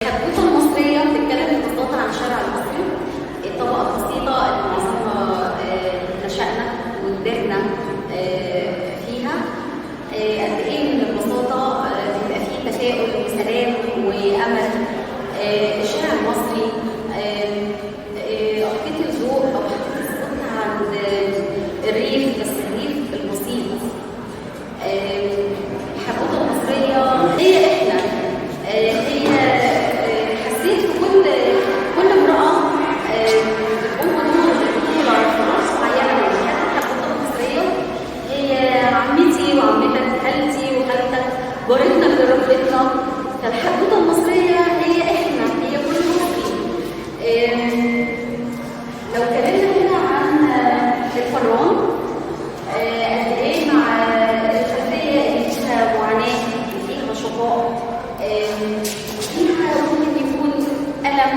الحدوته المصريه بتتكلم ببساطه عن الشارع المصري، الطبقه البسيطه اللي معظمها نشأنا وكبرنا فيها. قد ايه من البساطه بيبقى فيه تفاؤل وسلام وامل. الشارع المصري حطيت الذوق او حطيت الصوت عند الريف، بس الريف البسيط. الحدوته المصريه هي احنا، هي حسيت في كل امرأة بتقوم بدور بطولة في رأس معينة. يعني الحدوتة المصرية هي عمتي وعمتك، خالتي وخالتك، جارتنا في رفقتنا. فالحدوتة المصرية هي احنا، هي كل مصري. لو اتكلمنا هنا عن الفران، قد ايه مع الخلفية اللي فيها معاناة وفيها شقاء، فيها ممكن يكون ألم،